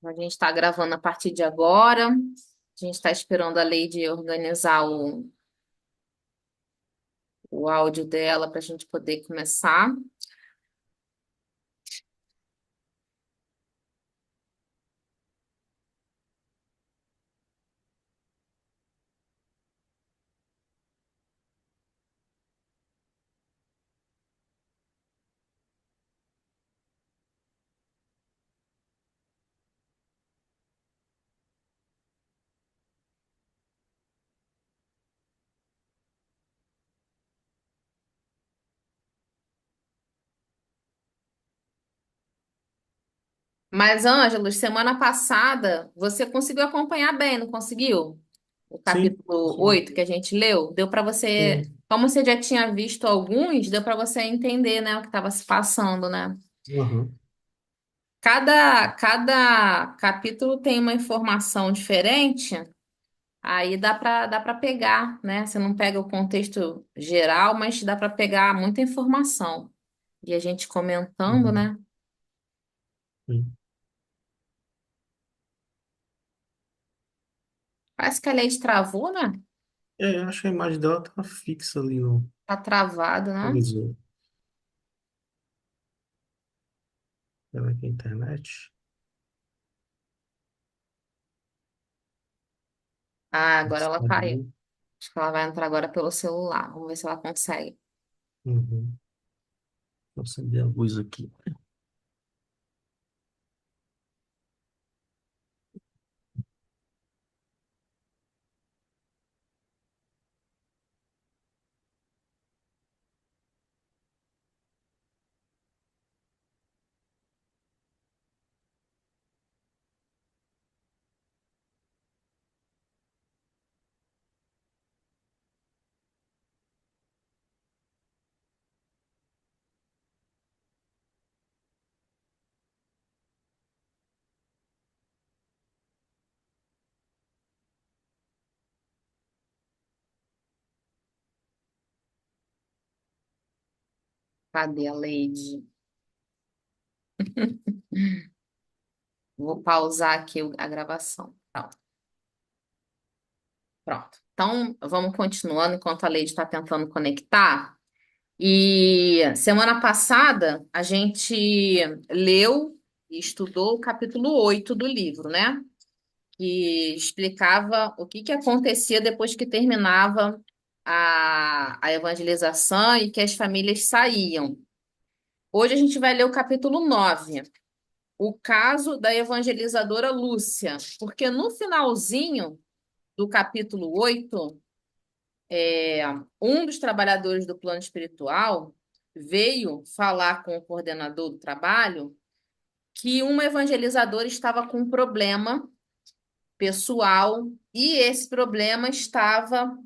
A gente está gravando a partir de agora. A gente está esperando a Lady organizar o áudio dela para a gente poder começar. Mas, Ângelo, semana passada você conseguiu acompanhar bem, não conseguiu? O Sim, capítulo sim, 8 que a gente leu, deu para você, sim. como você já tinha visto alguns, deu para você entender, né, o que estava se passando, né? Aham. Cada capítulo tem uma informação diferente. Aí dá para pegar, né? Você não pega o contexto geral, mas dá para pegar muita informação. E a gente comentando, Uhum. né? Parece que a lei travou, né? É, acho que a imagem dela tá fixa ali no Tá travado, né? visor. Ela aqui, a internet. Ah, agora ela caiu. Instagram. Acho que ela vai entrar agora pelo celular. Vamos ver se ela consegue. Uhum. Vou acender a luz aqui. Cadê a Lady? Vou pausar aqui a gravação. Pronto. Pronto. Então, vamos continuando enquanto a Lady está tentando conectar. E semana passada a gente leu e estudou o capítulo 8 do livro, né? Que explicava o que acontecia depois que terminava a evangelização e que as famílias saíam. Hoje a gente vai ler o capítulo 9, o caso da evangelizadora Lúcia, porque no finalzinho do capítulo 8 um dos trabalhadores do plano espiritual veio falar com o coordenador do trabalho que uma evangelizadora estava com um problema pessoal e esse problema estava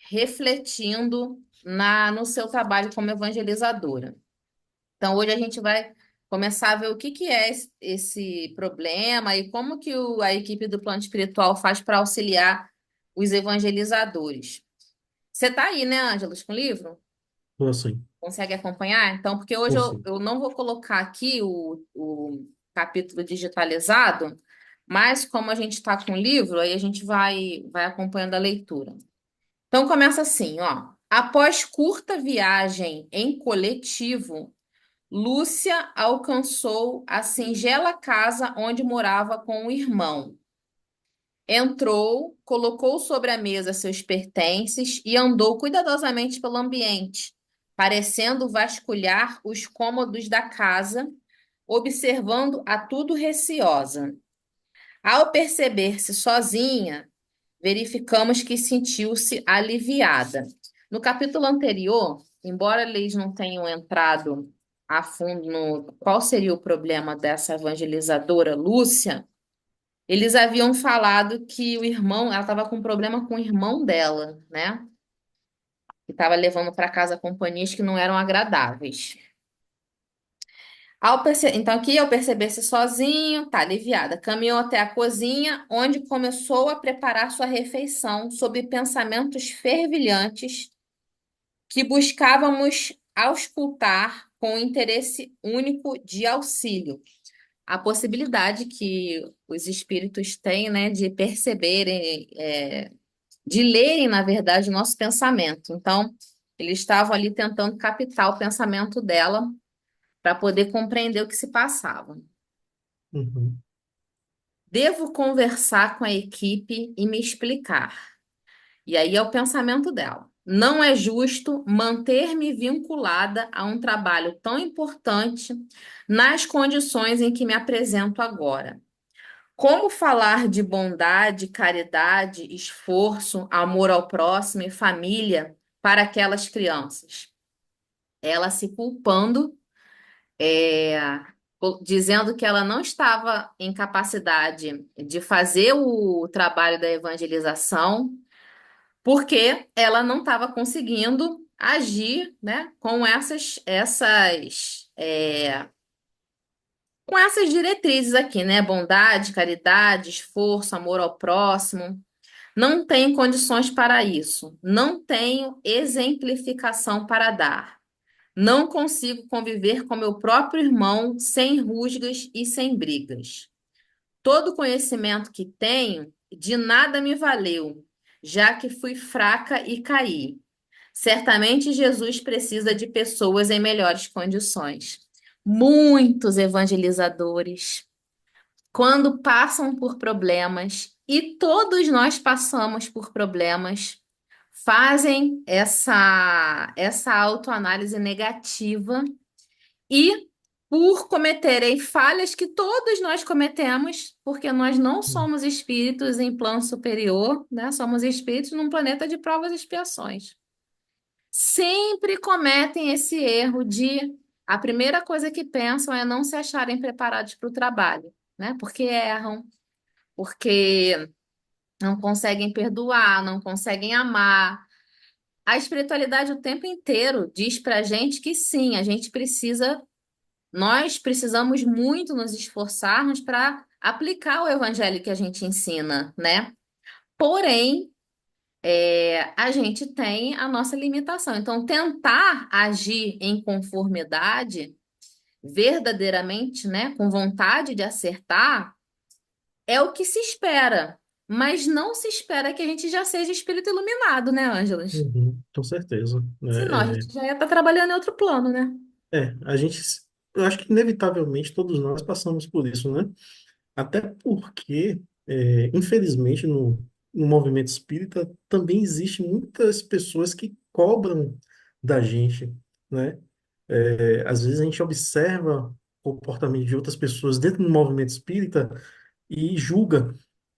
refletindo no seu trabalho como evangelizadora. Então, hoje a gente vai começar a ver o que é esse problema e como que a equipe do plano espiritual faz para auxiliar os evangelizadores. Você está aí, né, Ângelos, com o livro? Tô assim. Consegue acompanhar? Então, porque hoje Tô eu, sim. eu não vou colocar aqui o capítulo digitalizado, mas como a gente está com o livro, aí a gente vai acompanhando a leitura. Então, começa assim, ó. Após curta viagem em coletivo, Lúcia alcançou a singela casa onde morava com o irmão. Entrou, colocou sobre a mesa seus pertences e andou cuidadosamente pelo ambiente, parecendo vasculhar os cômodos da casa, observando a tudo receosa. Ao perceber-se sozinha, verificamos que sentiu-se aliviada. No capítulo anterior, embora eles não tenham entrado a fundo no qual seria o problema dessa evangelizadora Lúcia, eles haviam falado que o irmão, ela estava com um problema com o irmão dela, né? Que estava levando para casa companhias que não eram agradáveis. Então, aqui, ao perceber-se sozinho, tá aliviada. Caminhou até a cozinha, onde começou a preparar sua refeição sob pensamentos fervilhantes que buscávamos auscultar com interesse único de auxílio. a possibilidade que os espíritos têm, né, de perceberem, de lerem, na verdade, o nosso pensamento. Então, eles estavam ali tentando captar o pensamento dela para poder compreender o que se passava. Uhum. Devo conversar com a equipe e me explicar. E aí é o pensamento dela. Não é justo manter-me vinculada a um trabalho tão importante nas condições em que me apresento agora. Como falar de bondade, caridade, esforço, amor ao próximo e família para aquelas crianças? Ela se culpando, é, dizendo que ela não estava em capacidade de fazer o trabalho da evangelização, porque ela não estava conseguindo agir, né, com com essas diretrizes aqui, né? Bondade, caridade, esforço, amor ao próximo. Não tenho condições para isso. Não tenho exemplificação para dar. Não consigo conviver com meu próprio irmão sem rusgas e sem brigas. Todo o conhecimento que tenho de nada me valeu, já que fui fraca e caí. Certamente Jesus precisa de pessoas em melhores condições. Muitos evangelizadores, quando passam por problemas, e todos nós passamos por problemas, fazem essa autoanálise negativa e, por cometerem falhas que todos nós cometemos, porque nós não somos espíritos em plano superior, né? Somos espíritos num planeta de provas e expiações. Sempre cometem esse erro de a primeira coisa que pensam é não se acharem preparados para o trabalho, né? Porque erram, porque não conseguem perdoar, não conseguem amar. A espiritualidade o tempo inteiro diz para a gente que sim, a gente precisa, nós precisamos muito nos esforçarmos para aplicar o evangelho que a gente ensina, né? Porém, a gente tem a nossa limitação. Então, tentar agir em conformidade, verdadeiramente, né, com vontade de acertar, é o que se espera. Mas não se espera que a gente já seja espírito iluminado, né, Ângelas? Uhum, com certeza. Senão a gente É, já ia estar trabalhando em outro plano, né? a gente, eu acho que inevitavelmente todos nós passamos por isso, né? Até porque, infelizmente, no movimento espírita também existem muitas pessoas que cobram da gente, né? Às vezes a gente observa o comportamento de outras pessoas dentro do movimento espírita e julga.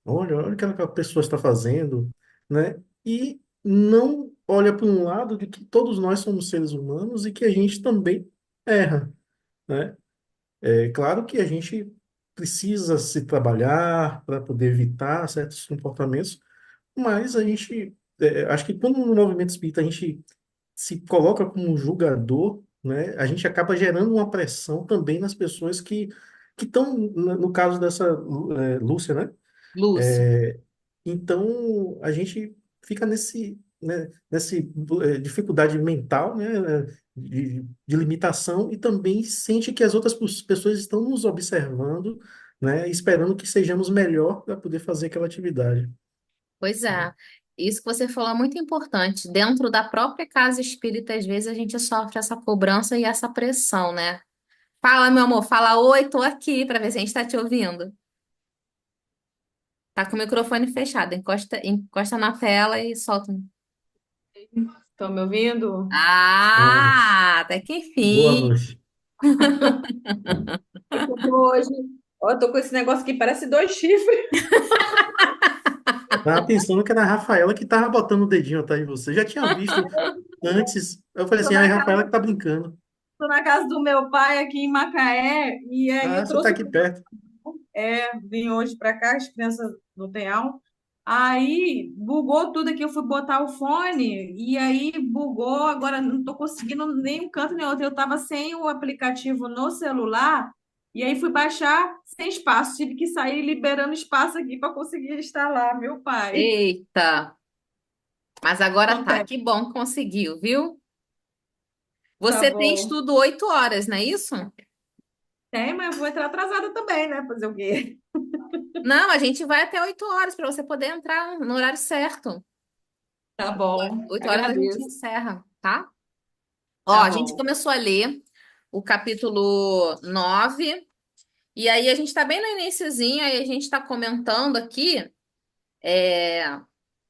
Olha o que aquela pessoa está fazendo, né? E não olha para um lado de que todos nós somos seres humanos e que a gente também erra, né? É claro que a gente precisa se trabalhar para poder evitar certos comportamentos, mas a gente, acho que quando no movimento espírita a gente se coloca como um julgador, né, a gente acaba gerando uma pressão também nas pessoas que estão, no caso dessa Lúcia, né? Lúcia. Então, a gente fica nesse dificuldade mental, né, de limitação e também sente que as outras pessoas estão nos observando, né, esperando que sejamos melhor para poder fazer aquela atividade. Pois é. Isso que você falou é muito importante. Dentro da própria casa espírita, às vezes a gente sofre essa cobrança e essa pressão, né? Fala, meu amor, fala oi, tô aqui para ver se a gente está te ouvindo. Tá com o microfone fechado, encosta na tela e solta. Estão me ouvindo? Vamos. Ah, até que Boa enfim. noite. Eu tô hoje. Ó, eu tô com esse negócio que parece dois chifres. Tava pensando que era a Rafaela que tava botando o dedinho atrás de você. Já tinha visto antes. Eu falei Tô assim, ah, é na a Rafaela casa, que tá brincando. tô na casa do meu pai aqui em Macaé e aí Ah, eu você tá trouxe aqui perto. vim hoje para cá, as crianças não têm aula. Aí bugou tudo aqui, eu fui botar o fone e aí bugou, agora não tô conseguindo nem um canto nem outro. Eu tava sem o aplicativo no celular e aí fui baixar sem espaço, tive que sair liberando espaço aqui para conseguir instalar, meu pai. Eita, mas agora tá. Acontece. Que bom que conseguiu, viu? Tá Você tem bom. estudo 8 horas, não é isso? Tem, mas eu vou entrar atrasada também, né? Fazer o quê? Não, a gente vai até 8 horas para você poder entrar no horário certo. Tá bom, 8 horas a gente agradeço. encerra, tá? Ó, Tá a gente bom. começou a ler o capítulo 9 e aí a gente está bem no iniciozinho, aí a gente está comentando aqui,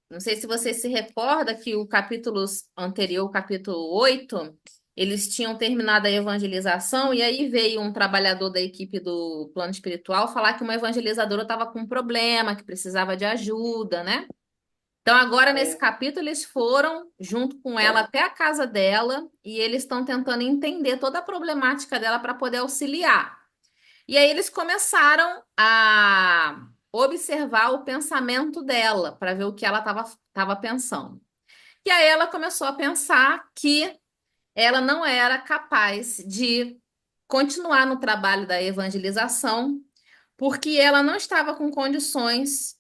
não sei se você se recorda que o capítulo anterior, o capítulo 8 eles tinham terminado a evangelização e aí veio um trabalhador da equipe do plano espiritual falar que uma evangelizadora estava com um problema, que precisava de ajuda, né? Então, agora nesse É. capítulo, eles foram junto com ela até a casa dela e eles estão tentando entender toda a problemática dela para poder auxiliar. E aí eles começaram a observar o pensamento dela para ver o que ela estava pensando. E aí ela começou a pensar que ela não era capaz de continuar no trabalho da evangelização porque ela não estava com condições.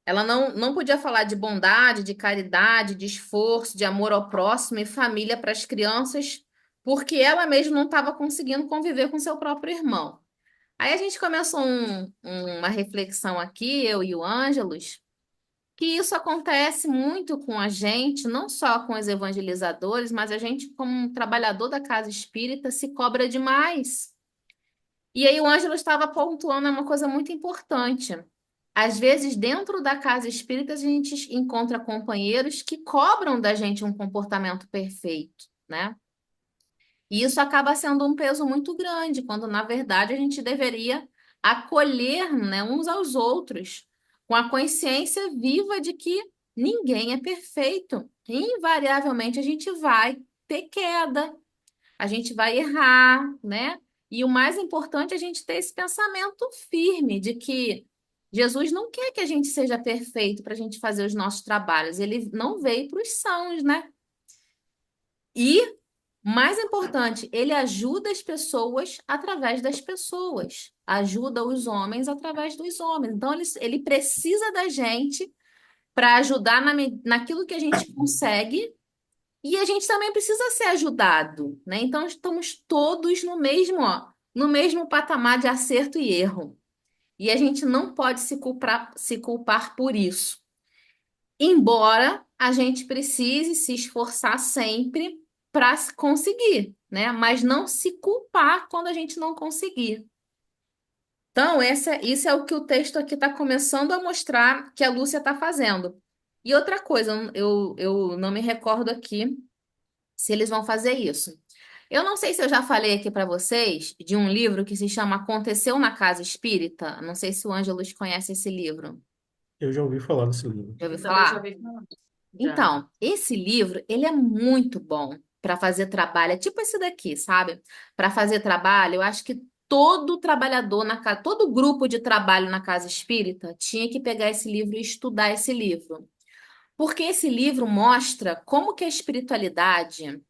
Ela não podia falar de bondade, de caridade, de esforço, de amor ao próximo e família para as crianças, porque ela mesma não estava conseguindo conviver com seu próprio irmão. Aí a gente começou uma reflexão aqui, eu e o Ângelus, que isso acontece muito com a gente, não só com os evangelizadores, mas a gente, como um trabalhador da casa espírita, se cobra demais. E aí o Ângelo estava pontuando uma coisa muito importante. Às vezes, dentro da casa espírita, a gente encontra companheiros que cobram da gente um comportamento perfeito, né? E isso acaba sendo um peso muito grande, quando na verdade a gente deveria acolher, né, uns aos outros, com a consciência viva de que ninguém é perfeito. Invariavelmente a gente vai ter queda, a gente vai errar, né? E o mais importante é a gente ter esse pensamento firme de que Jesus não quer que a gente seja perfeito para a gente fazer os nossos trabalhos. Ele não veio para os sãos, né? E, mais importante, ele ajuda as pessoas através das pessoas, ajuda os homens através dos homens. Então, ele precisa da gente para ajudar naquilo que a gente consegue e a gente também precisa ser ajudado, né? Então estamos todos no mesmo, ó, no mesmo patamar de acerto e erro. E a gente não pode se culpar por isso. Embora a gente precise se esforçar sempre para conseguir, né? Mas não se culpar quando a gente não conseguir. Então, isso é o que o texto aqui está começando a mostrar que a Lúcia está fazendo. E outra coisa, eu não me recordo aqui se eles vão fazer isso. Eu não sei se eu já falei aqui para vocês de um livro que se chama Aconteceu na Casa Espírita. Não sei se o Ângelus conhece esse livro. Eu já ouvi falar desse livro. Já ouviu Eu também já falar? ouvi falar. Já. Então, esse livro, ele é muito bom para fazer trabalho. É tipo esse daqui, sabe? Para fazer trabalho, eu acho que todo trabalhador na casa, todo grupo de trabalho na casa espírita tinha que pegar esse livro e estudar esse livro. Porque esse livro mostra como que a espiritualidade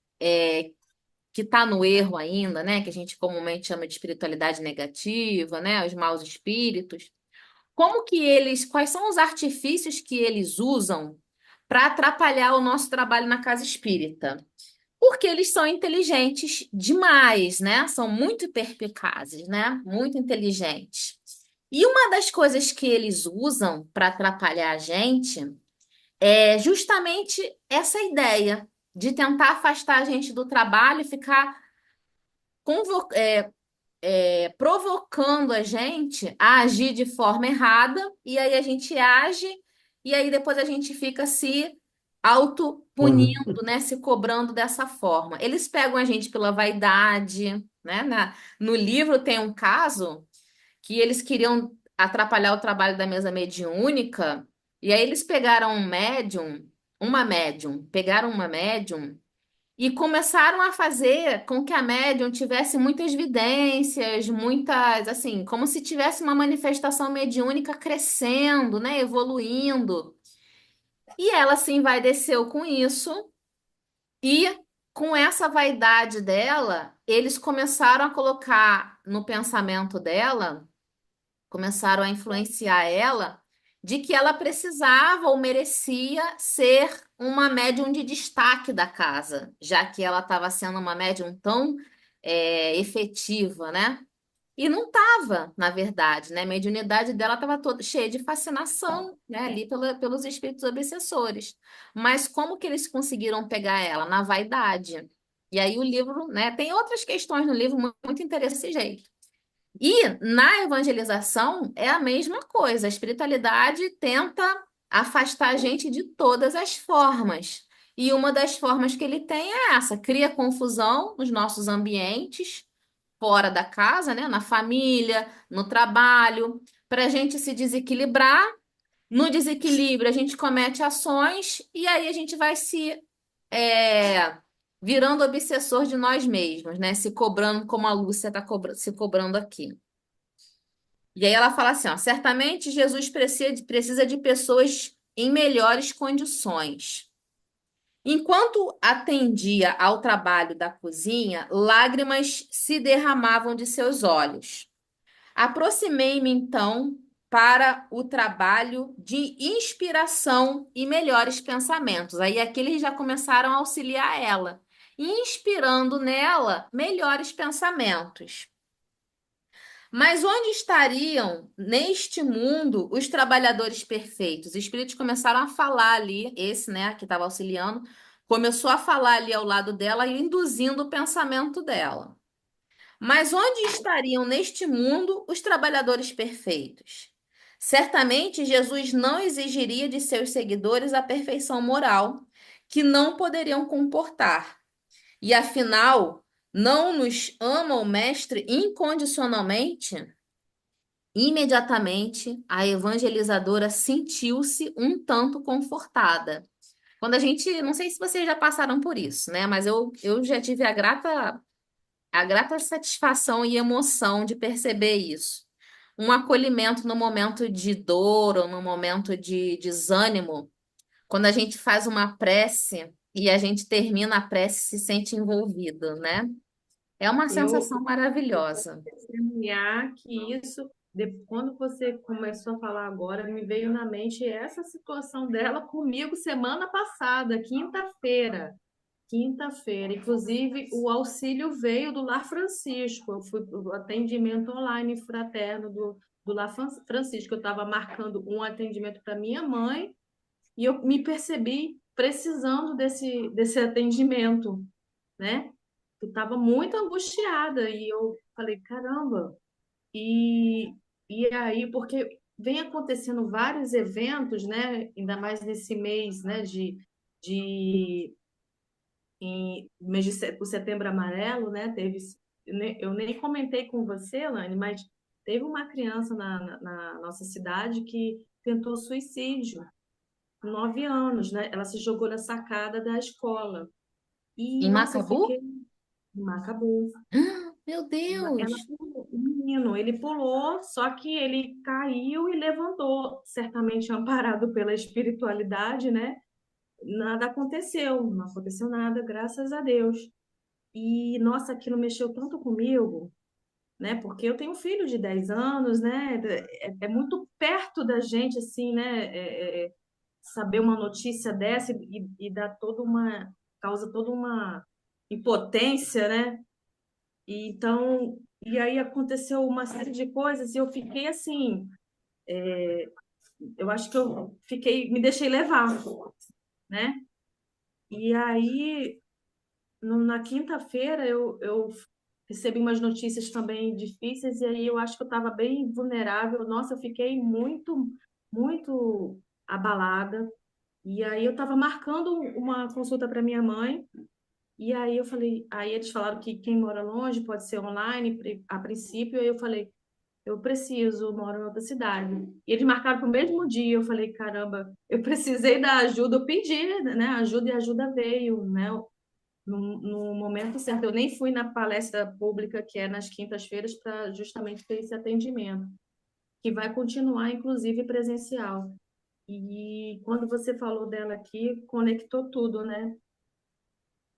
que está no erro ainda, né, que a gente comumente chama de espiritualidade negativa, né, os maus espíritos, como que eles, quais são os artifícios que eles usam para atrapalhar o nosso trabalho na casa espírita? Porque eles são inteligentes demais, né? São muito perspicazes, né? Muito inteligentes. E uma das coisas que eles usam para atrapalhar a gente é justamente essa ideia de tentar afastar a gente do trabalho e ficar provocando a gente a agir de forma errada, e aí a gente age, e aí depois a gente fica se Mano, auto-punindo, né? Se cobrando dessa forma. Eles pegam a gente pela vaidade, né? No livro tem um caso que eles queriam atrapalhar o trabalho da mesa mediúnica, e aí eles pegaram pegaram uma médium e começaram a fazer com que a médium tivesse muitas vidências, muitas, assim, como se tivesse uma manifestação mediúnica crescendo, né, evoluindo. E ela se envaideceu com isso, e com essa vaidade dela, eles começaram a colocar no pensamento dela, começaram a influenciar ela de que ela precisava ou merecia ser uma médium de destaque da casa, já que ela estava sendo uma médium tão efetiva, né? E não estava, na verdade, né? A mediunidade dela estava toda cheia de fascinação, né? Ali pelos espíritos obsessores. Mas como que eles conseguiram pegar ela? Na vaidade. E aí o livro, né? Tem outras questões no livro muito interessantes desse jeito. E na evangelização é a mesma coisa. A espiritualidade tenta afastar a gente de todas as formas. E uma das formas que ele tem é essa: cria confusão nos nossos ambientes, fora da casa, né? Na família, no trabalho, para a gente se desequilibrar. No desequilíbrio, a gente comete ações e aí a gente vai é, virando obsessor de nós mesmos, né? Se cobrando como a Lúcia está se cobrando aqui. E aí ela fala assim, ó, certamente Jesus precisa de pessoas em melhores condições. Enquanto atendia ao trabalho da cozinha, lágrimas se derramavam de seus olhos. Aproximei-me então para o trabalho de inspiração e melhores pensamentos. Aí aqui eles já começaram a auxiliar ela, inspirando nela melhores pensamentos. Mas onde estariam neste mundo os trabalhadores perfeitos? Os espíritos começaram a falar ali, esse, né, que estava auxiliando, começou a falar ali ao lado dela, induzindo o pensamento dela. Mas onde estariam neste mundo os trabalhadores perfeitos? Certamente Jesus não exigiria de seus seguidores a perfeição moral, que não poderiam comportar. E afinal, não nos ama o Mestre incondicionalmente? Imediatamente, a evangelizadora sentiu-se um tanto confortada. Quando a gente, não sei se vocês já passaram por isso, né? Mas eu já tive a grata satisfação e emoção de perceber isso. Um acolhimento no momento de dor ou no momento de desânimo, quando a gente faz uma prece e a gente termina a prece e se sente envolvido, né? É uma Eu sensação eu vou maravilhosa. testemunhar que isso, quando você começou a falar agora, me veio na mente essa situação dela comigo semana passada, quinta-feira. Quinta-feira, inclusive, o auxílio veio do Lar Francisco. Eu fui para o atendimento online fraterno do Lar Francisco. Eu estava marcando um atendimento para minha mãe e eu me percebi precisando desse atendimento, né? Eu estava muito angustiada e eu falei, caramba. E, e aí, porque vem acontecendo vários eventos, né? Ainda mais nesse mês, né? De no mês o Setembro Amarelo, né? Eu nem comentei com você, Lani, mas teve uma criança na nossa cidade que tentou suicídio, com 9 anos, né? Ela se jogou na sacada da escola. E, Em nossa, eu Macabu? fiquei Macabu. Meu Ela Deus! pulou, o menino, ele pulou, só que ele caiu e levantou, certamente amparado pela espiritualidade, né? Nada aconteceu, não aconteceu nada, graças a Deus. E, nossa, aquilo mexeu tanto comigo, né? Porque eu tenho um filho de 10 anos, né? É muito perto da gente, assim, né? Saber uma notícia dessa e dar causa toda uma impotência, né? E aí aconteceu uma série de coisas e eu fiquei assim, eu acho que eu fiquei, me deixei levar, né? E aí, na quinta-feira, eu recebi umas notícias também difíceis, e aí eu acho que eu estava bem vulnerável. Nossa, eu fiquei muito, muito abalada. E aí eu estava marcando uma consulta para minha mãe, e aí eu falei, aí eles falaram que quem mora longe pode ser online a princípio, e aí eu falei, eu preciso, moro em outra cidade. E eles marcaram para o mesmo dia, eu falei, caramba, eu precisei da ajuda, eu pedi, né, ajuda e a ajuda veio, né? No momento certo. Eu nem fui na palestra pública, que é nas quintas-feiras, para justamente ter esse atendimento, que vai continuar, inclusive, presencial. E quando você falou dela aqui, conectou tudo, né?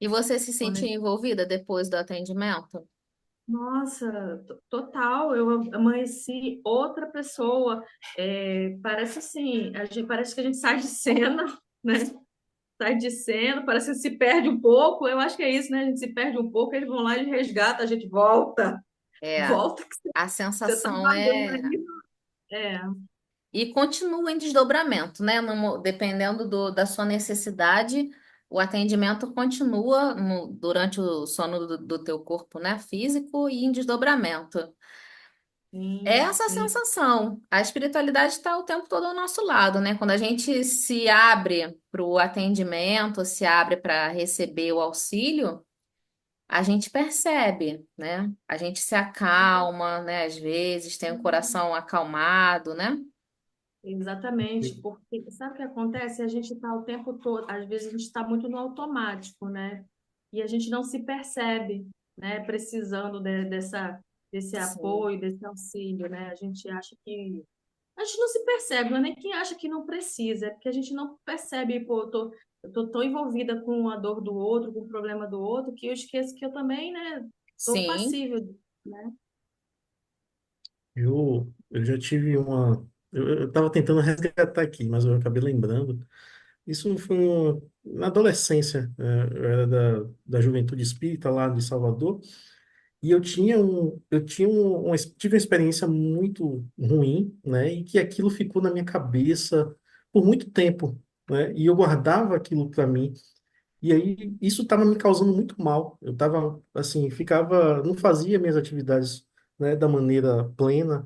E você se sentiu Conec- envolvida depois do atendimento? Nossa, total, eu amanheci outra pessoa. Parece assim, parece que a gente sai de cena, né? sai descendo, parece que se perde um pouco. Eu acho que é isso, né? A gente se perde um pouco, eles vão lá e resgatam, a gente volta, É, volta que a você tá sensação valendo é. aí. É, E continua em desdobramento, né? Dependendo da sua necessidade, o atendimento continua durante o sono do teu corpo, né? Físico e em desdobramento. É sim, essa a sim. sensação. A espiritualidade está o tempo todo ao nosso lado, né? Quando a gente se abre para o atendimento, se abre para receber o auxílio, a gente percebe, né? A gente se acalma, né? Às vezes tem o coração acalmado, né? Exatamente, porque sabe o que acontece? A gente está o tempo todo, às vezes a gente está muito no automático, né? E a gente não se percebe, né? Precisando desse Sim, apoio, desse auxílio, né? A gente não se percebe, não é nem quem acha que não precisa, é porque a gente não percebe, pô, eu tô tão envolvida com a dor do outro, com o problema do outro, que eu esqueço que eu também, né? Sou sim, passível, né? Eu já tive uma. Eu estava tentando resgatar aqui, mas eu acabei lembrando. Isso foi na adolescência. Eu era da Juventude Espírita lá de Salvador. E tive uma experiência muito ruim, né? E que aquilo ficou na minha cabeça por muito tempo, né? E eu guardava aquilo para mim. E aí isso estava me causando muito mal. Eu estava assim, não fazia minhas atividades, né, da maneira plena.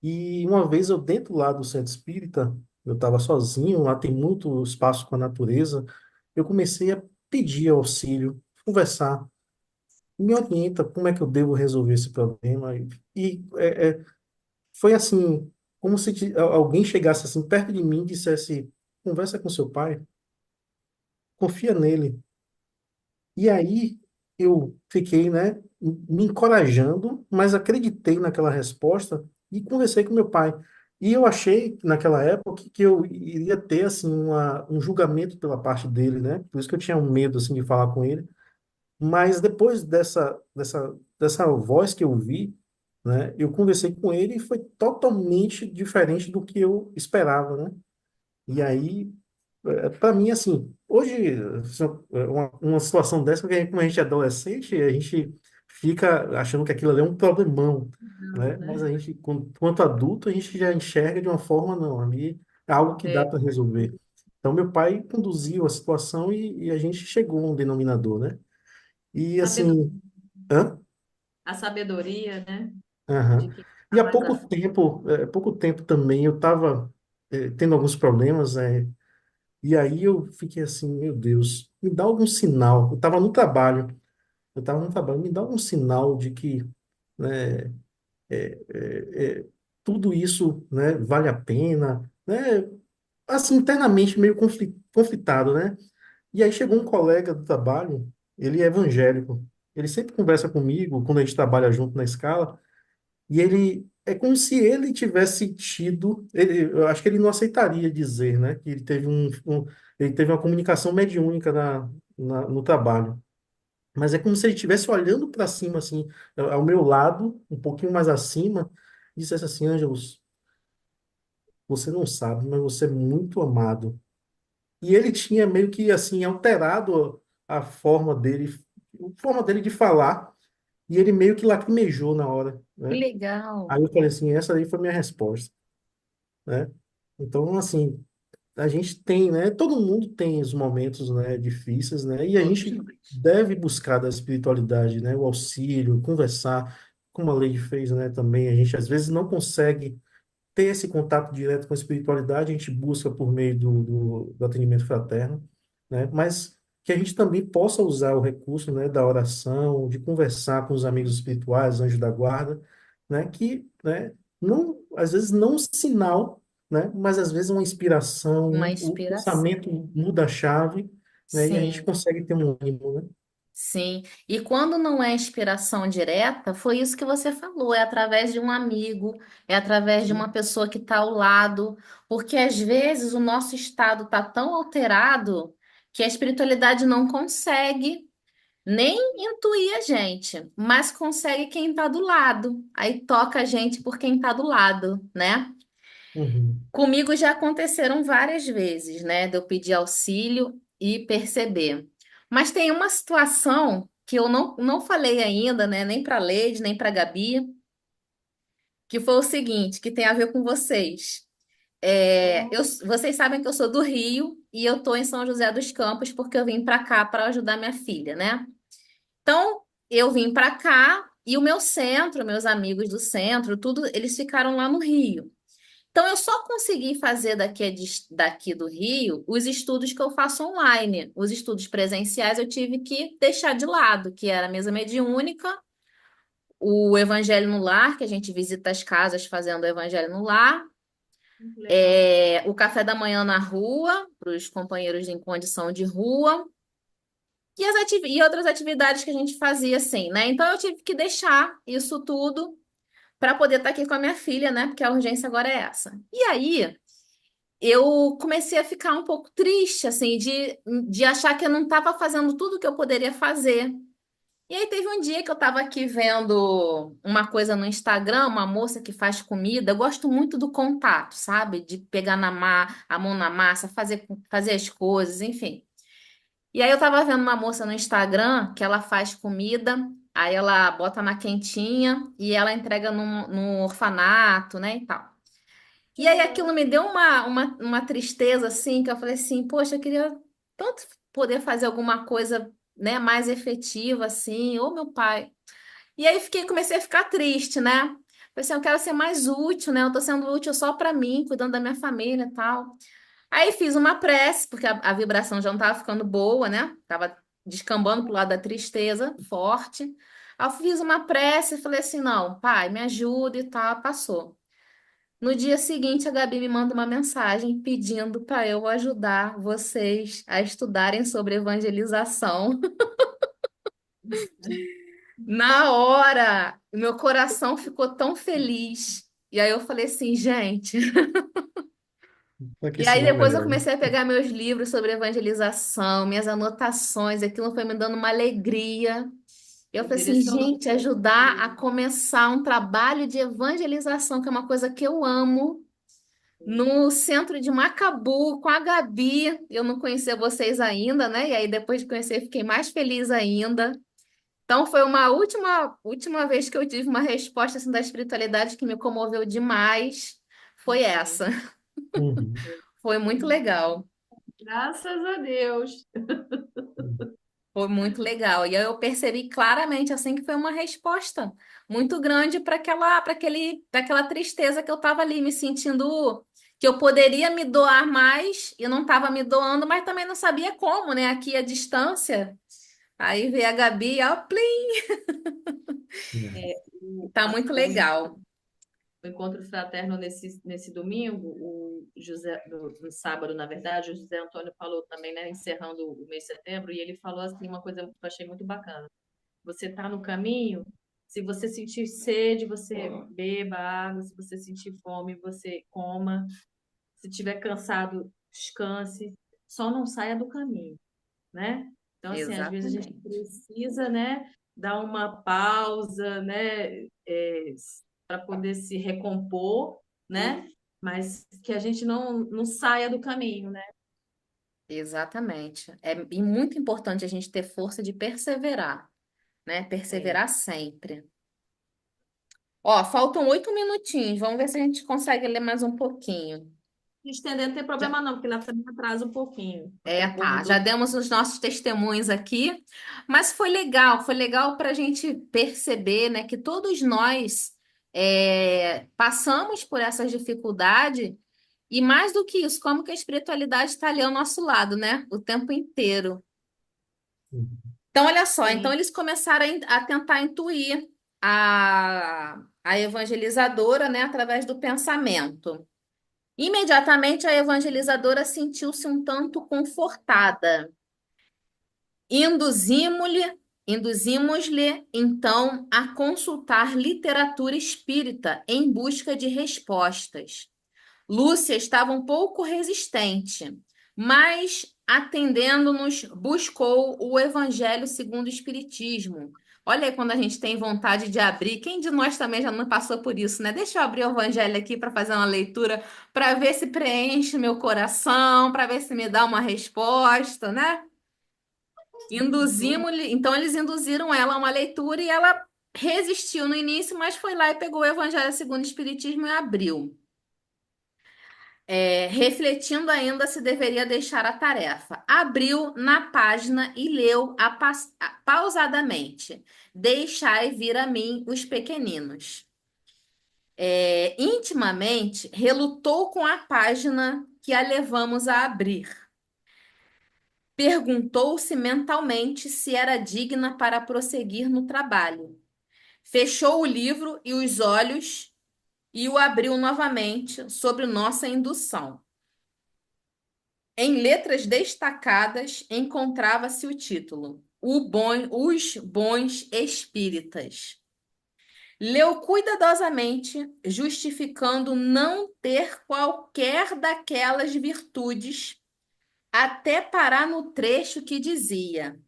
E uma vez eu dentro lá do centro espírita, eu estava sozinho, lá tem muito espaço com a natureza. Eu comecei a pedir auxílio, conversar, me orienta como é que eu devo resolver esse problema. Foi assim, como se alguém chegasse assim perto de mim e dissesse: conversa com seu pai, confia nele. E aí eu fiquei, né, me encorajando, mas acreditei naquela resposta e conversei com meu pai. E eu achei naquela época que eu iria ter assim um julgamento pela parte dele, né? Por isso que eu tinha um medo assim de falar com ele. Mas depois dessa voz que eu vi, né, eu conversei com ele e foi totalmente diferente do que eu esperava, né? E aí, para mim, assim, hoje, uma situação dessa, que como a gente é adolescente, a gente fica achando que aquilo ali é um problemão, Não, né? Mas a né? gente, quanto adulto, a gente já enxerga de uma forma, não, ali é algo que dá É, para resolver. Então, meu pai conduziu a situação e a gente chegou a um denominador, né? E sabedoria, assim, hã? a sabedoria, né? De Aham. quem E está mais à frente. pouco tempo também, eu estava tendo alguns problemas, e aí eu fiquei assim, meu Deus, me dá algum sinal. Eu estava no trabalho, me dá algum sinal de que, né, tudo isso, né, vale a pena, né? Assim, internamente meio conflitado, né? E aí chegou um colega do trabalho, ele é evangélico, ele sempre conversa comigo quando a gente trabalha junto na escala. E ele é como se ele tivesse tido, eu acho que ele não aceitaria dizer, né, que ele teve ele teve uma comunicação mediúnica no trabalho. Mas é como se ele estivesse olhando para cima, assim, ao meu lado, um pouquinho mais acima, e dissesse assim: Ângelos, você não sabe, mas você é muito amado. E ele tinha meio que assim alterado a forma dele de falar, e ele meio que lacrimejou na hora, que né? legal. Aí eu falei assim, essa aí foi minha resposta, né? Então, assim, a gente tem, né? Todo mundo tem os momentos, né, difíceis, né? E a Todos gente nós. deve buscar da espiritualidade, né? O auxílio, conversar, como a Lady fez, né? Também a gente às vezes não consegue ter esse contato direto com a espiritualidade, a gente busca por meio do atendimento fraterno, né? Mas que a gente também possa usar o recurso, né, da oração, de conversar com os amigos espirituais, anjos da guarda, né? Que, né, não, às vezes não um sinal, né? Mas às vezes uma inspiração, Uma o inspiração. pensamento muda a chave, né? E a gente Sim, consegue ter um ânimo, né? sim. E quando não é inspiração direta, foi isso que você falou, é através de um amigo, é através de uma pessoa que está ao lado, porque às vezes o nosso estado está tão alterado que a espiritualidade não consegue nem intuir a gente, mas consegue quem está do lado. Aí toca a gente por quem está do lado, né? Uhum. Comigo já aconteceram várias vezes, né? De eu pedir auxílio. e perceber. Mas tem uma situação que eu não falei ainda, né? Nem para a Leide, nem para a Gabi, que foi o seguinte, que tem a ver com vocês. Vocês sabem que eu sou do Rio e eu estou em São José dos Campos porque eu vim para cá para ajudar minha filha, né? Então, eu vim para cá e o meu centro, meus amigos do centro, tudo, eles ficaram lá no Rio. Então, eu só consegui fazer daqui do Rio os estudos que eu faço online. Os estudos presenciais eu tive que deixar de lado, que era a mesa mediúnica, o Evangelho no Lar, que a gente visita as casas fazendo o Evangelho no Lar, Muito legal. o café da manhã na rua, para os companheiros em condição de rua, e outras atividades que a gente fazia assim, né? Então, eu tive que deixar isso tudo para poder estar aqui com a minha filha, né? Porque a urgência agora é essa. E aí, eu comecei a ficar um pouco triste, assim, de achar que eu não estava fazendo tudo o que eu poderia fazer. E aí teve um dia que eu estava aqui vendo uma coisa no Instagram, uma moça que faz comida. Eu gosto muito do contato, sabe? De pegar a mão na massa, fazer as coisas, enfim. E aí eu estava vendo uma moça no Instagram que ela faz comida, aí ela bota na quentinha e ela entrega num orfanato, né, e tal. Que E aí legal. aquilo me deu uma tristeza, assim, que eu falei assim, poxa, eu queria tanto poder fazer alguma coisa, né, mais efetiva, assim, ô meu pai. E aí comecei a ficar triste, né? Falei assim, eu quero ser mais útil, né? Eu tô sendo útil só para mim, cuidando da minha família e tal. Aí fiz uma prece, porque a vibração já não tava ficando boa, né? Tava descambando pro lado da tristeza, forte. Aí eu fiz uma prece e falei assim, não, pai, me ajuda e tal, passou. No dia seguinte, a Gabi me manda uma mensagem pedindo para eu ajudar vocês a estudarem sobre evangelização. Na hora, o meu coração ficou tão feliz. E aí eu falei assim, gente. Para que E aí sinal depois eu melhor, né? comecei a pegar meus livros sobre evangelização, minhas anotações, aquilo foi me dando uma alegria. Eu Você falei assim, direcionou. gente, ajudar a começar um trabalho de evangelização, que é uma coisa que eu amo. No centro de Macabu, com a Gabi. Eu não conhecia vocês ainda, né? E aí, depois de conhecer, fiquei mais feliz ainda. Então, foi uma última vez que eu tive uma resposta assim, da espiritualidade que me comoveu demais. Foi essa. Uhum. Foi muito legal. Graças a Deus. Foi muito legal. E aí eu percebi claramente assim que foi uma resposta muito grande para aquela tristeza que eu estava ali me sentindo que eu poderia me doar mais e não estava me doando, mas também não sabia como, né? Aqui a distância. Aí veio a Gabi, ó, plim, Uhum. tá muito legal. O encontro fraterno nesse domingo, o José, no sábado, na verdade, o José Antônio falou também, né, encerrando o mês de setembro, e ele falou assim, uma coisa que eu achei muito bacana. Você está no caminho, se você sentir sede, você beba água, se você sentir fome, você coma, se estiver cansado, descanse, só não saia do caminho, né? Então, assim, às vezes a gente Exatamente. precisa, né, dar uma pausa, né, para poder se recompor, né? Mas que a gente não saia do caminho, né? Exatamente. E muito importante a gente ter força de perseverar, né? É. Perseverar sempre. Ó, faltam 8 minutinhos. Vamos ver se a gente consegue ler mais um pouquinho. Se estender não tem Já- problema não, porque lá também atrasa um pouquinho. Daqui a pouco Tá. Já do... demos os nossos testemunhos aqui, mas foi legal para a gente perceber, né, que todos nós passamos por essas dificuldades e mais do que isso, como que a espiritualidade está ali ao nosso lado, né, o tempo inteiro. Uhum. Então, olha só, então Sim, eles começaram a tentar intuir a evangelizadora, né, através do pensamento. Imediatamente a evangelizadora sentiu-se um tanto confortada. Induzimos-lhe, induzimos-lhe, então, a consultar literatura espírita em busca de respostas. Lúcia estava um pouco resistente, mas, atendendo-nos, buscou o Evangelho segundo o Espiritismo. Olha aí quando a gente tem vontade de abrir. Quem de nós também já não passou por isso, né? Deixa eu abrir o evangelho aqui para fazer uma leitura, para ver se preenche meu coração, para ver se me dá uma resposta, né? Então eles induziram ela a uma leitura e ela resistiu no início, mas foi lá e pegou o Evangelho segundo o Espiritismo e abriu. Refletindo ainda se deveria deixar a tarefa. Abriu na página e leu pausadamente. Deixai vir a mim os pequeninos. Intimamente, relutou com a página que a levamos a abrir. Perguntou-se mentalmente se era digna para prosseguir no trabalho. Fechou o livro e os olhos e o abriu novamente sobre nossa indução. Em letras destacadas encontrava-se o título: Os Bons Espíritas. Leu cuidadosamente, justificando não ter qualquer daquelas virtudes, até parar no trecho que dizia: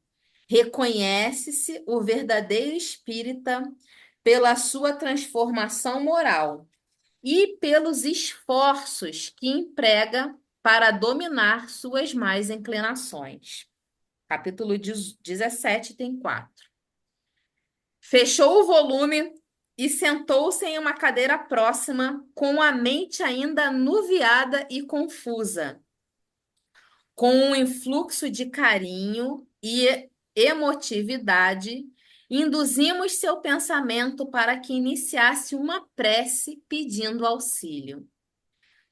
reconhece-se o verdadeiro espírita pela sua transformação moral e pelos esforços que emprega para dominar suas más inclinações. Capítulo 17 tem 4. Fechou o volume e sentou-se em uma cadeira próxima, com a mente ainda anuviada e confusa, com um influxo de carinho e emotividade. Induzimos seu pensamento para que iniciasse uma prece pedindo auxílio.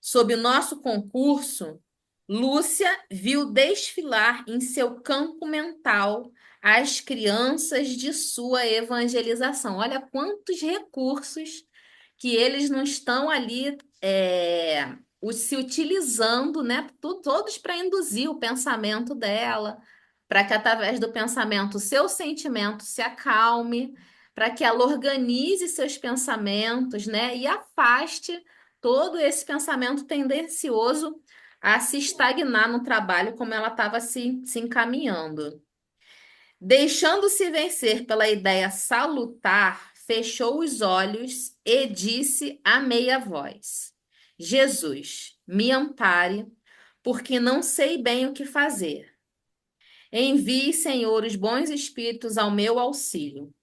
Sob nosso concurso, Lúcia viu desfilar em seu campo mental as crianças de sua evangelização. Olha quantos recursos que eles não estão ali se utilizando, né? Todos para induzir o pensamento dela, para que através do pensamento o seu sentimento se acalme, para que ela organize seus pensamentos, né? E afaste todo esse pensamento tendencioso a se estagnar no trabalho, como ela estava se encaminhando. Deixando-se vencer pela ideia salutar, fechou os olhos e disse a meia voz: Jesus, me ampare, porque não sei bem o que fazer. Envie, Senhor, os bons espíritos ao meu auxílio.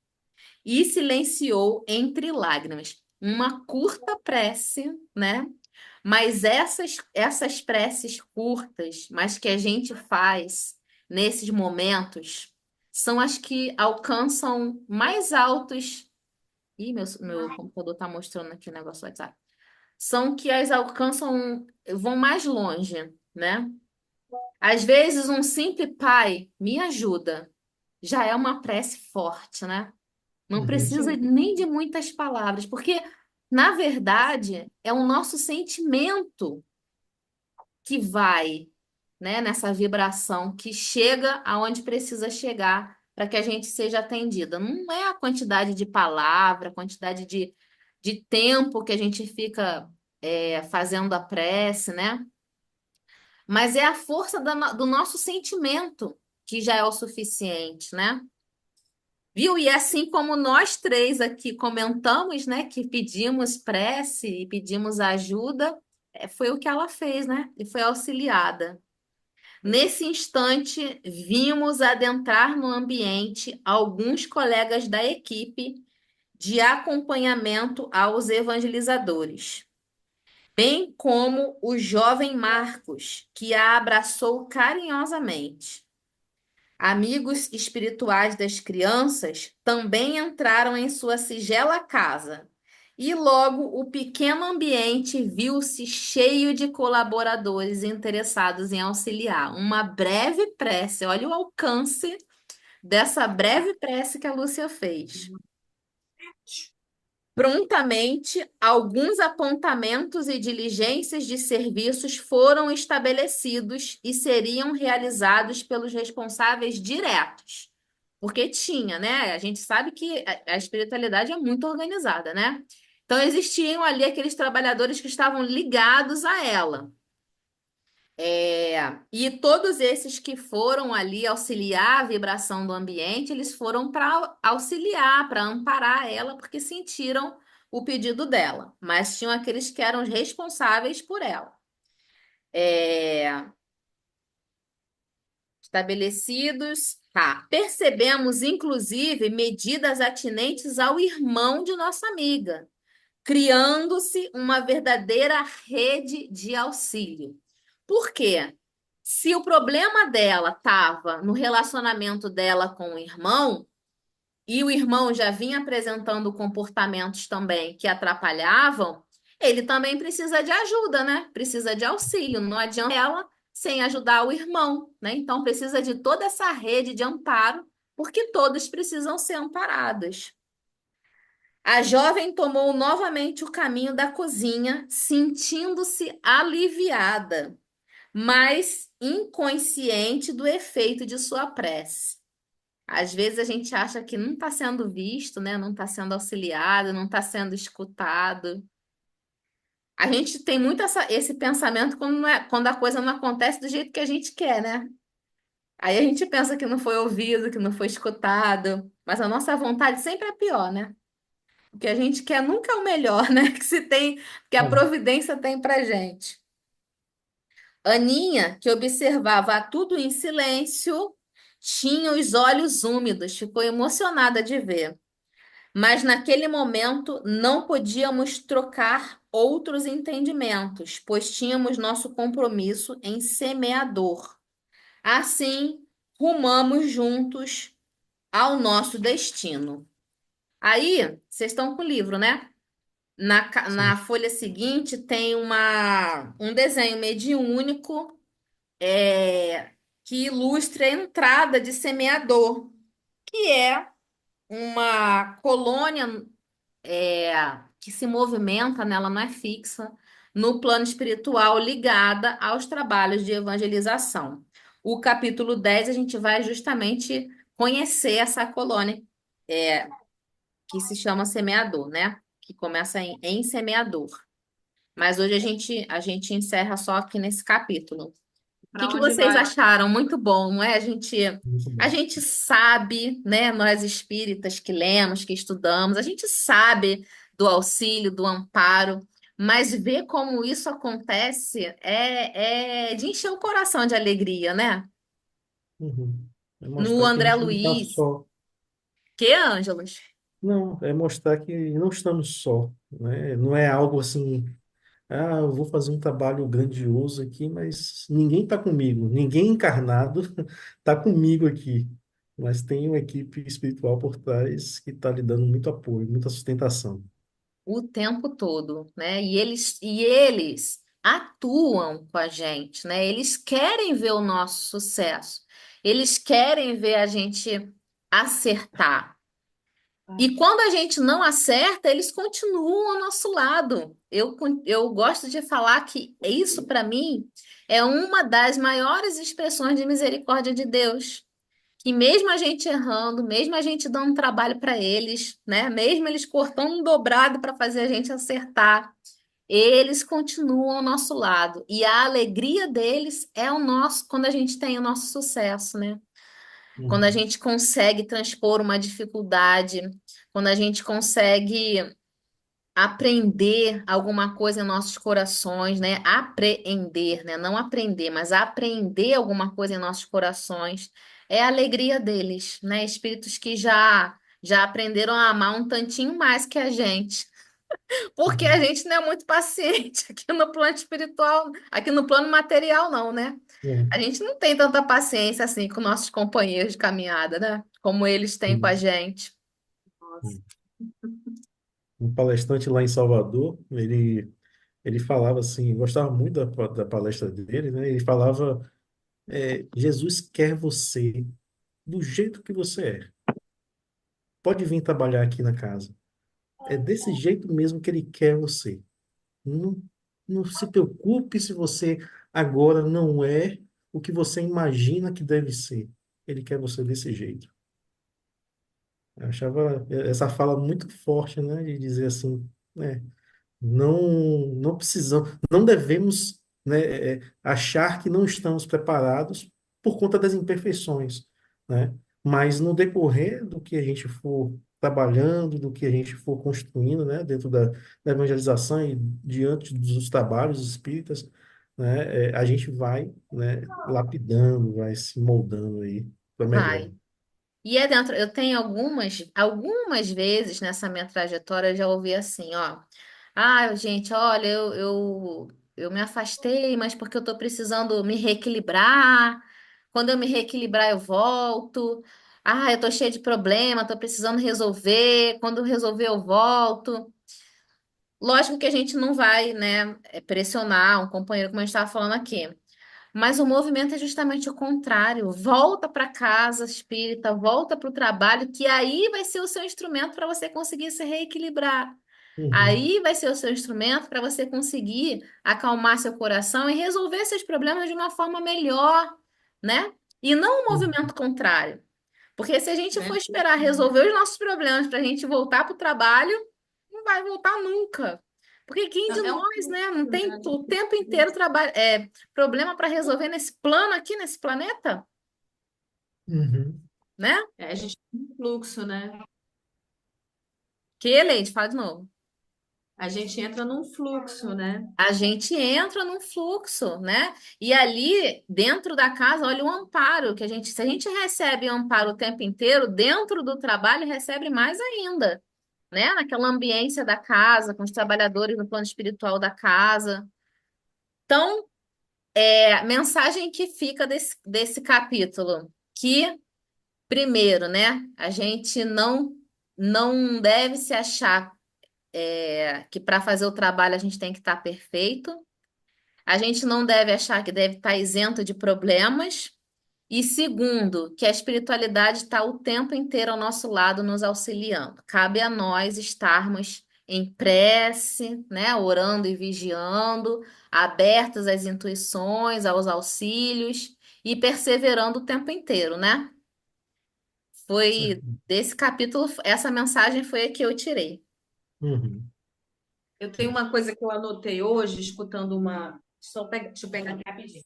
E silenciou entre lágrimas. Uma curta prece, né? Mas essas preces curtas, mas que a gente faz nesses momentos, são as que alcançam mais altos. Ih, meu computador está mostrando aqui o negócio do WhatsApp. São que as alcançam, vão mais longe, né? Às vezes, um simples pai, me ajuda, já é uma prece forte, né? Não precisa Sim. nem de muitas palavras, porque, na verdade, é o nosso sentimento que vai, né, nessa vibração que chega aonde precisa chegar para que a gente seja atendida. Não é a quantidade de palavra, a quantidade de tempo que a gente fica fazendo a prece, né? Mas é a força do nosso sentimento que já é o suficiente, né? Viu? E assim como nós três aqui comentamos, né, que pedimos prece e pedimos ajuda, foi o que ela fez, né? E foi auxiliada. Nesse instante, vimos adentrar no ambiente alguns colegas da equipe de acompanhamento aos evangelizadores, bem como o jovem Marcos, que a abraçou carinhosamente. Amigos espirituais das crianças também entraram em sua sigela casa, e logo o pequeno ambiente viu-se cheio de colaboradores interessados em auxiliar. Uma breve prece, olha o alcance dessa breve prece que a Lúcia fez. Prontamente, alguns apontamentos e diligências de serviços foram estabelecidos e seriam realizados pelos responsáveis diretos. Porque tinha, né? A gente sabe que a espiritualidade é muito organizada, né? Então, existiam ali aqueles trabalhadores que estavam ligados a ela. E todos esses que foram ali auxiliar a vibração do ambiente, eles foram para auxiliar, para amparar ela, porque sentiram o pedido dela. Mas tinham aqueles que eram os responsáveis por ela. É, Estabelecidos. Tá. Percebemos, inclusive, medidas atinentes ao irmão de nossa amiga, criando-se uma verdadeira rede de auxílio. Por quê? Se o problema dela estava no relacionamento dela com o irmão, e o irmão já vinha apresentando comportamentos também que atrapalhavam, ele também precisa de ajuda, né? Precisa de auxílio. Não adianta ela sem ajudar o irmão, né? Então precisa de toda essa rede de amparo, porque todos precisam ser amparados. A jovem tomou novamente o caminho da cozinha, sentindo-se aliviada, mas inconsciente do efeito de sua prece. Às vezes a gente acha que não está sendo visto, né? Não está sendo auxiliado, não está sendo escutado. A gente tem muito esse pensamento quando, quando a coisa não acontece do jeito que a gente quer, né? Aí a gente pensa que não foi ouvido, que não foi escutado, mas a nossa vontade sempre é pior, né? O que a gente quer nunca é o melhor, né? Que se tem, que a Bom, providência tem pra gente. Aninha, que observava tudo em silêncio, tinha os olhos úmidos, ficou emocionada de ver. Mas naquele momento não podíamos trocar outros entendimentos, pois tínhamos nosso compromisso em semeador. Assim, rumamos juntos ao nosso destino. Aí, vocês estão com o livro, né? Na sim. folha seguinte tem um desenho mediúnico que ilustra a entrada de semeador, que é uma colônia que se movimenta, né, ela não é fixa, no plano espiritual ligada aos trabalhos de evangelização. O capítulo 10 a gente vai justamente conhecer essa colônia que se chama semeador, né? Que começa em semeador. Mas hoje a gente encerra só aqui nesse capítulo. O que Para que onde vocês vai? acharam? Muito bom, não é? Muito A bom. gente sabe, né? Nós espíritas que lemos, que estudamos, a gente sabe do auxílio, do amparo, mas ver como isso acontece é de encher o coração de alegria, né? Uhum. É No mostrar que a André gente não está Luiz, só. que, Ângelos? Não, é mostrar que não estamos só, né? Não é algo assim, ah, eu vou fazer um trabalho grandioso aqui, mas ninguém está comigo, ninguém encarnado está comigo aqui. Mas tem uma equipe espiritual por trás que está lhe dando muito apoio, muita sustentação. O tempo todo, né? E eles atuam com a gente, né? Eles querem ver o nosso sucesso. Eles querem ver a gente acertar. E quando a gente não acerta, eles continuam ao nosso lado. Eu gosto de falar que isso, para mim, é uma das maiores expressões de misericórdia de Deus. Que mesmo a gente errando, mesmo a gente dando trabalho para eles, né? Mesmo eles cortando um dobrado para fazer a gente acertar, eles continuam ao nosso lado. E a alegria deles é o nosso, quando a gente tem o nosso sucesso, né? Quando a Uhum. gente consegue transpor uma dificuldade, quando a gente consegue aprender alguma coisa em nossos corações, né? Apreender, né? Não aprender, mas aprender alguma coisa em nossos corações é a alegria deles, né? Espíritos que já aprenderam a amar um tantinho mais que a gente, porque a Uhum. gente não é muito paciente aqui no plano espiritual, aqui no plano material, não, né? É. A gente não tem tanta paciência assim com nossos companheiros de caminhada, né? Como eles têm com a Uhum. gente. Nossa. Um palestrante lá em Salvador, ele falava assim, gostava muito da palestra dele, né? Ele falava, Jesus quer você do jeito que você é. Pode vir trabalhar aqui na casa. É desse jeito mesmo que ele quer você. Não, não se preocupe se você agora não é o que você imagina que deve ser. Ele quer você desse jeito. Eu achava essa fala muito forte, né? De dizer assim, né? Não precisamos, não devemos né, achar que não estamos preparados por conta das imperfeições, né? Mas no decorrer do que a gente for trabalhando, do que a gente for construindo, né, dentro da evangelização e diante dos trabalhos espíritas, né, a gente vai, né, lapidando, vai se moldando aí para melhor. Vai. E é dentro, eu tenho algumas vezes nessa minha trajetória eu já ouvi assim, ó. Ah, gente, olha, eu me afastei, mas porque eu tô precisando me reequilibrar. Quando eu me reequilibrar, eu volto. Ah, eu tô cheia de problema, tô precisando resolver. Quando eu resolver, eu volto. Lógico que a gente não vai, né, pressionar um companheiro, como a gente estava falando aqui. Mas o movimento é justamente o contrário. Volta para casa espírita, volta para o trabalho, que aí vai ser o seu instrumento para você conseguir se reequilibrar. Uhum, Aí vai ser o seu instrumento para você conseguir acalmar seu coração e resolver seus problemas de uma forma melhor, né? E não o uhum, movimento contrário. Porque se a gente for Né? esperar resolver os nossos problemas para a gente voltar para o trabalho, não vai voltar nunca. Porque quem de É um nós, fluxo, né, não tem né? o tempo inteiro problema para resolver nesse plano aqui, nesse planeta, uhum. né? A gente tem um fluxo, né? Que, Leide, fala de novo. A gente entra num fluxo, né? A gente entra num fluxo, né? E ali, dentro da casa, olha o amparo que a gente, se a gente recebe amparo o tempo inteiro, dentro do trabalho recebe mais ainda, né? Naquela ambiência da casa, com os trabalhadores no plano espiritual da casa. Então, a mensagem que fica desse capítulo, que, primeiro, né, a gente não deve se achar que para fazer o trabalho a gente tem que estar perfeito. A gente não deve achar que deve estar isento de problemas. E segundo, que a espiritualidade está o tempo inteiro ao nosso lado, nos auxiliando. Cabe a nós estarmos em prece, né, orando e vigiando, abertos às intuições, aos auxílios e perseverando o tempo inteiro, né? Foi É. desse capítulo, essa mensagem foi a que eu tirei. Uhum. Eu tenho uma coisa que eu anotei hoje, escutando uma. Deixa eu pegar aqui rapidinho.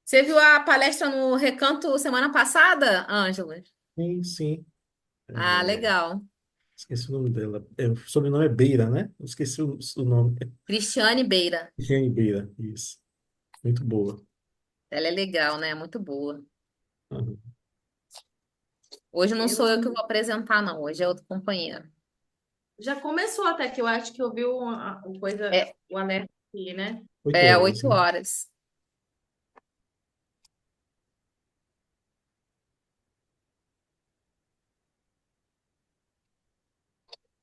Você viu a palestra no Recanto semana passada, Ângela? Sim, sim. Ah, É, legal. esqueci o nome dela. O sobrenome é Beira, né? Eu esqueci o nome. Cristiane Beira. Jane Beira, isso. Muito boa. Ela é legal, né? Muito boa. Uhum. Hoje não sou eu que Eu vou apresentar, não. Hoje é outro companheiro. já começou até que eu acho que eu vi o coisa, É, o alerta aqui, né? Oito é horas, 8 horas.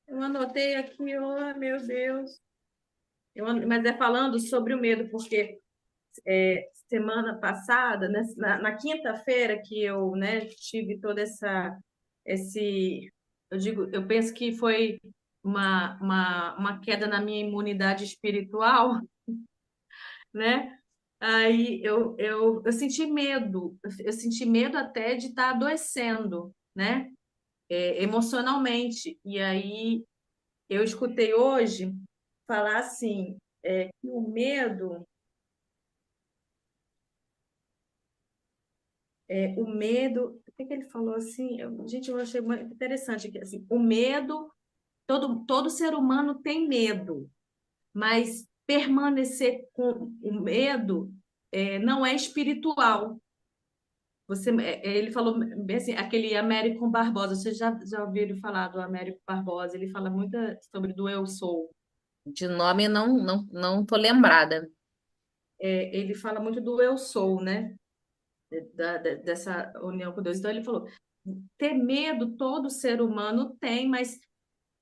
Eu anotei aqui, oh meu Deus. Mas é falando sobre o medo, porque semana passada, né, na quinta-feira que eu, né, tive toda esse, eu digo, eu penso que foi uma queda na minha imunidade espiritual, né? Aí eu senti medo, eu senti medo até de estar adoecendo, né? Emocionalmente. E aí eu escutei hoje falar assim, que o medo, o que que ele falou assim? Gente, eu achei muito interessante que assim, o medo, todo ser humano tem medo, mas permanecer com o medo não é espiritual. Ele falou bem assim, aquele Américo Barbosa, vocês já ouviram falar do Américo Barbosa? Ele fala muito sobre do eu sou. De nome não tô lembrada. Ele fala muito do eu sou, né? Dessa união com Deus. Então ele falou, ter medo todo ser humano tem, mas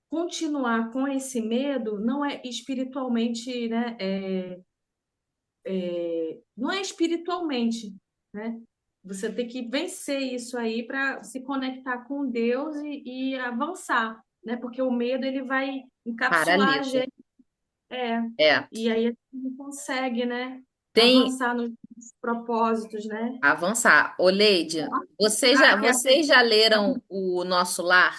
continuar com esse medo não é espiritualmente, né? Não é espiritualmente, né? Você tem que vencer isso aí para se conectar com Deus e avançar, né? Porque o medo ele vai encapsular a Paralisa. gente, é, É. e aí a gente não consegue, né? Tem Avançar nos propósitos, né? avançar. Ô, Leide, vocês já leram O Nosso Lar?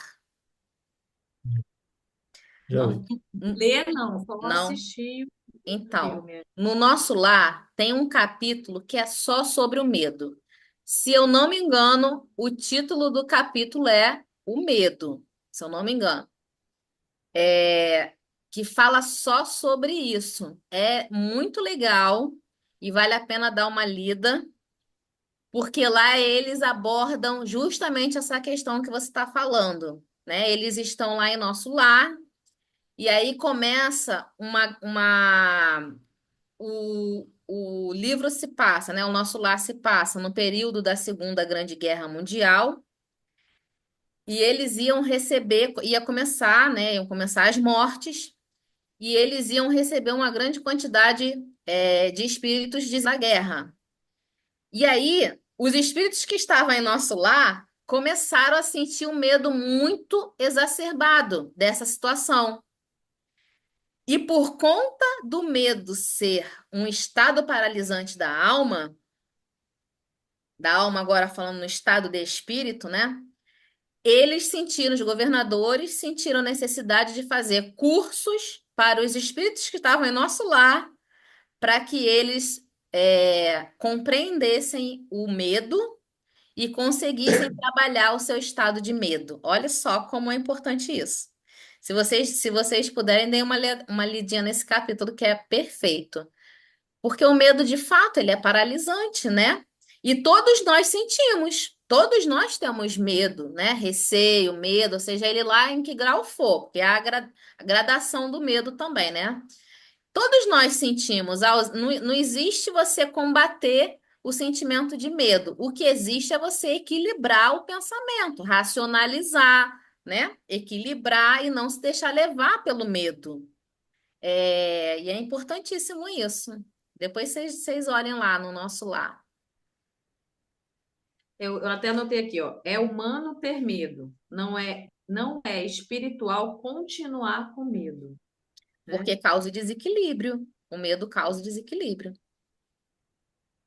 já Não, vi. Hum, ler não, só Não? assistir. Então, Filme. no nosso lar tem um capítulo que é só sobre o medo. Se eu não me engano, o título do capítulo é O Medo, se eu não me engano. É, que fala só sobre isso. É muito legal e vale a pena dar uma lida, porque lá eles abordam justamente essa questão que você está falando, né? Eles estão lá em nosso lar, e aí começa o livro se passa, né? O nosso lar se passa no período da Segunda Grande Guerra Mundial, e eles iam receber, ia começar, né? Iam começar as mortes, e eles iam receber uma grande quantidade, de espíritos da guerra. E aí, os espíritos que estavam em nosso lar começaram a sentir um medo muito exacerbado dessa situação. E por conta do medo ser um estado paralisante da alma agora falando no estado de espírito, né? Eles sentiram, os governadores sentiram a necessidade de fazer cursos para os espíritos que estavam em nosso lar, para que eles compreendessem o medo e conseguissem trabalhar o seu estado de medo. Olha só como é importante isso. Se vocês puderem, deem uma lidinha nesse capítulo que é perfeito. Porque o medo, de fato, ele é paralisante, né? E todos nós sentimos, todos nós temos medo, né? Receio, medo, seja ele lá em que grau for, porque há a gradação do medo também, né? Todos nós sentimos, não existe você combater o sentimento de medo. O que existe é você equilibrar o pensamento, racionalizar, né? Equilibrar e não se deixar levar pelo medo. E é importantíssimo isso. Depois vocês olhem lá no nosso lar. Eu até anotei aqui, ó. É humano ter medo, não é espiritual continuar com medo, né? Porque causa desequilíbrio. O medo causa desequilíbrio.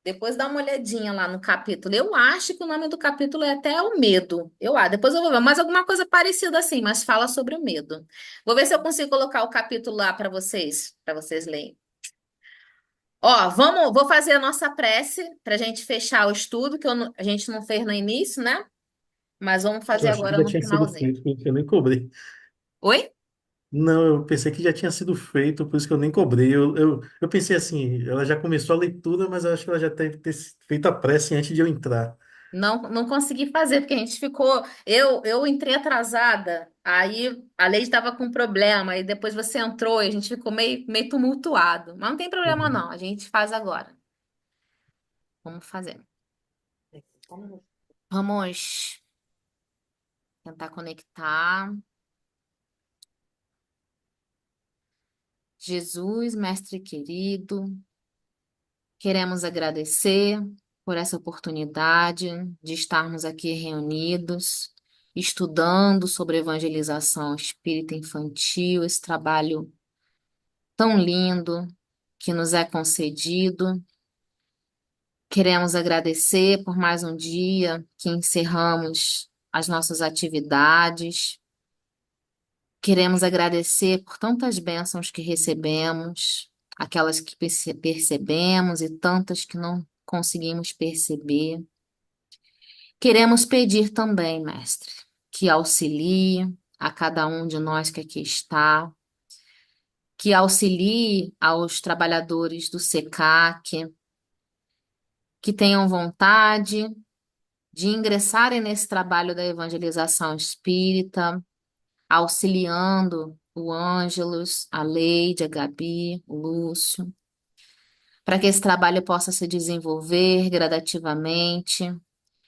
Depois dá uma olhadinha lá no capítulo. Eu acho que o nome do capítulo é até o medo. Depois eu vou ver mais alguma coisa parecida assim, mas fala sobre o medo. Vou ver se eu consigo colocar o capítulo lá para vocês lerem. Ó, vou fazer a nossa prece para a gente fechar o estudo, que a gente não fez no início, né? Mas vamos fazer Eu achei que agora já no tinha sido finalzinho. feito, por isso que eu nem cobrei. Oi? Não, eu pensei que já tinha sido feito, por isso que eu nem cobrei. Eu pensei assim, ela já começou a leitura, mas eu acho que ela já deve ter feito a prece antes de eu entrar. Não, não consegui fazer, porque a gente ficou. Eu entrei atrasada, aí a lei estava com problema, e depois você entrou e a gente ficou meio tumultuado. Mas não tem problema, Uhum. não, a gente faz agora. Vamos fazer. Vamos tentar conectar. Jesus, mestre querido, queremos agradecer por essa oportunidade de estarmos aqui reunidos, estudando sobre evangelização espírita infantil, esse trabalho tão lindo que nos é concedido. Queremos agradecer por mais um dia que encerramos as nossas atividades. Queremos agradecer por tantas bênçãos que recebemos, aquelas que percebemos e tantas que não conseguimos perceber. Queremos pedir também, mestre, que auxilie a cada um de nós que aqui está, que auxilie aos trabalhadores do SECAC, que tenham vontade de ingressarem nesse trabalho da evangelização espírita, auxiliando o Ângelos, a Leide, a Gabi, o Lúcio, para que esse trabalho possa se desenvolver gradativamente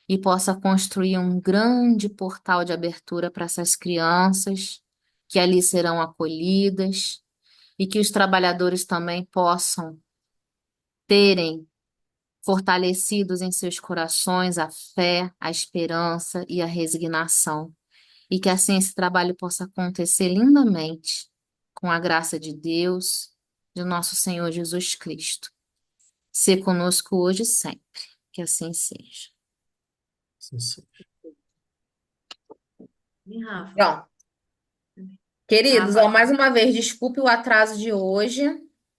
e possa construir um grande portal de abertura para essas crianças que ali serão acolhidas e que os trabalhadores também possam terem fortalecidos em seus corações a fé, a esperança e a resignação. E que assim esse trabalho possa acontecer lindamente, com a graça de Deus, de nosso Senhor Jesus Cristo. Ser conosco hoje e sempre. Que assim seja. Sim, sim. E Rafa? Pronto. Queridos, Rafa, ó, mais uma vez, desculpe o atraso de hoje.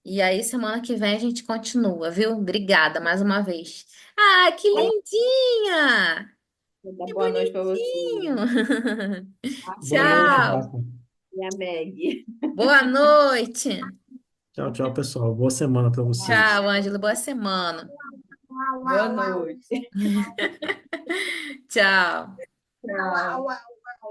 E aí, semana que vem a gente continua, viu? Obrigada mais uma vez. Ah, que lindinha! Vou dar Que boa noite para você, bonitinho! a Boa noite, Cel Tchau! Rafa. e a Meg. Boa noite! Tchau, tchau, pessoal. Boa semana para vocês. Tchau, Ângelo. Boa semana. Boa noite. Tchau. Tchau.